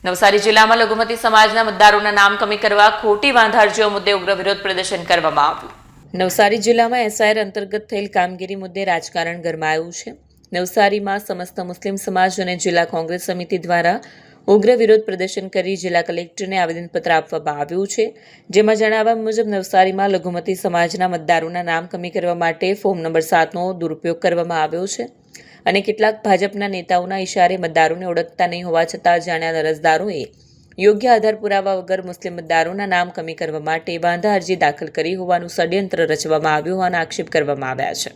નવસારી જિલ્લામાં લઘુમતી સમાજના મતદારોના નામ કમી કરવા ખોટી વાંધા અરજીઓ મુદ્દે ઉગ્ર વિરોધ પ્રદર્શન કરવામાં આવ્યું. નવસારી જિલ્લામાં એસઆઈઆર અંતર્ગત થયેલ કામગીરી મુદ્દે રાજકારણ ગરમાયું છે. નવસારીમાં સમસ્ત મુસ્લિમ સમાજ અને જિલ્લા કોંગ્રેસ સમિતિ દ્વારા ઉગ્ર વિરોધ પ્રદર્શન કરી જિલ્લા કલેક્ટરને આવેદનપત્ર આપવામાં આવ્યું છે. જેમાં જણાવ્યા મુજબ નવસારીમાં લઘુમતી સમાજના મતદારોના નામ કમી કરવા માટે ફોર્મ નંબર 7નો દુરુપયોગ કરવામાં આવ્યો છે અને કેટલાક ભાજપના નેતાઓના ઇશારે મતદારોને ઓળખતા નહીં હોવા છતાં જાણ્યા અરજદારોએ યોગ્ય આધાર પુરાવા વગર મુસ્લિમ મતદારોના નામ કમી કરવા માટે વાંધા અરજી દાખલ કરી હોવાનું ષડયંત્ર રચવામાં આવ્યું હોવાના આક્ષેપ કરવામાં આવ્યા છે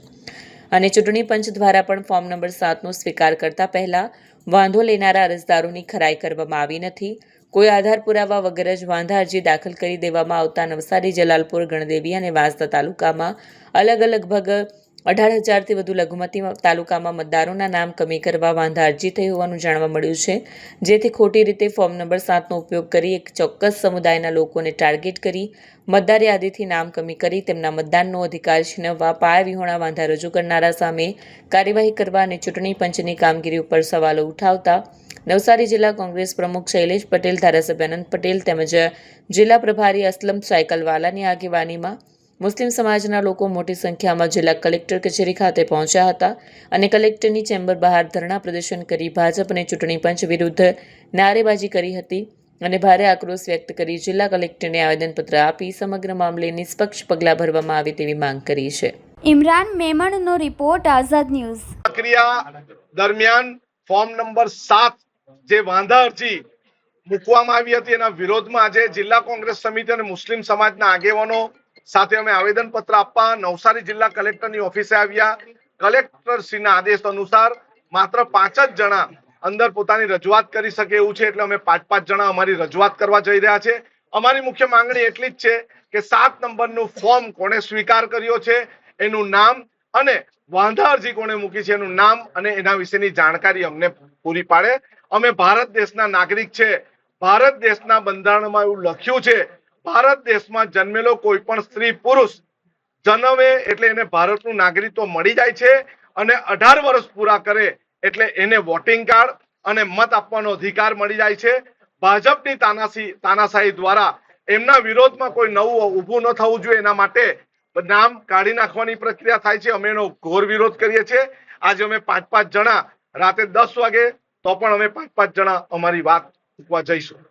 અને ચૂંટણી પંચ દ્વારા પણ ફોર્મ નંબર 7નો સ્વીકાર કરતા પહેલા વાંધો લેનારા અરજદારોની ખરાઈ કરવામાં આવી નથી. કોઈ આધાર પુરાવા વગર જ વાંધા અરજી દાખલ કરી દેવામાં આવતા નવસારી, જલાલપુર, ગણદેવી અને વાંસદા તાલુકામાં અલગ લગભગ 18,000થી વધુ લઘુમતી તાલુકામાં મતદારોના નામ કમી કરવા વાંધા અરજી થઈ હોવાનું જાણવા મળ્યું છે. જેથી ખોટી રીતે ફોર્મ નંબર 7નો ઉપયોગ કરી એક ચોક્કસ સમુદાયના લોકોને ટાર્ગેટ કરી મતદાર યાદીથી નામ કમી કરી તેમના મતદાનનો અધિકાર છીનવવા પાયા વિહોણા વાંધા રજૂ કરનારા સામે કાર્યવાહી કરવા અને ચૂંટણી પંચની કામગીરી ઉપર સવાલો ઉઠાવતા નવસારી જિલ્લા કોંગ્રેસ પ્રમુખ શૈલેષ પટેલ, ધારાસભ્ય અનંત પટેલ તેમજ જિલ્લા પ્રભારી અસલમ સાયકલવાલાની આગેવાનીમાં મુસ્લિમ સમાજના લોકો મોટી સંખ્યામાં જિલ્લા કલેક્ટર કચેરી ખાતે પહોંચ્યા હતા અને કલેક્ટરની ચેમ્બર બહાર ધરણા પ્રદર્શન કરી ભાજપ અને ચૂંટણી પંચ વિરુદ્ધ નારેબાજી કરી હતી અને ભારે આક્રોશ વ્યક્ત કરી જિલ્લા કલેક્ટરને આવેદનપત્ર આપી સમગ્ર મામલે નિષ્પક્ષ પગલાં ભરવામાં આવે તેવી માંગ કરી છે. ઇમરાન મેમણનો રિપોર્ટ, આઝાદ ન્યૂઝ. પ્રક્રિયા દરમિયાન ફોર્મ નંબર 7 જે વાંધા અરજી મૂકવામાં આવી હતી એના વિરોધમાં આજે જિલ્લા કોંગ્રેસ સમિતિ અને મુસ્લિમ સમાજના આગેવાનો સાથે અમે આવેદનપત્ર આપવા નવસારી જિલ્લા કલેક્ટરની ઓફિસે આવ્યા. કલેક્ટરશ્રીના આદેશ અનુસાર માત્ર 5 જ જણા અંદર પોતાની રજૂઆત કરી શકે એવું છે, એટલે અમે 5 જણા અમારી રજૂઆત કરવા જઈ રહ્યા છે. અમારી મુખ્ય માંગણી એટલી જ છે કે 7 નંબરનું ફોર્મ કોણે સ્વીકાર કર્યો છે એનું નામ અને વાંધા અરજી કોણે મૂકી છે એનું નામ અને એના વિશેની જાણકારી અમને પૂરી પાડે. અમે ભારત દેશના નાગરિક છે. ભારત દેશના બંધારણમાં એવું લખ્યું છે, ભારત દેશમાં જન્મેલો કોઈ પણ સ્ત્રી પુરુષ જન્મે એટલે એને ભારતનું નાગરિકત્વ મળી જાય છે અને 18 વર્ષ પૂરા કરે એટલે એને વોટિંગ કાર્ડ અને મત આપવાનો અધિકાર મળી જાય છે. ભાજપની તાનાશાહી દ્વારા એમના વિરોધમાં કોઈ નવું ઊભું ન થવું જોઈએ એના માટે નામ કાઢી નાખવાની પ્રક્રિયા થાય છે. અમે એનો ઘોર વિરોધ કરીએ છીએ. આજે અમે 5 જણા રાતે 10 વાગે તો પણ અમે 5 જણા અમારી વાત મૂકવા જઈશું.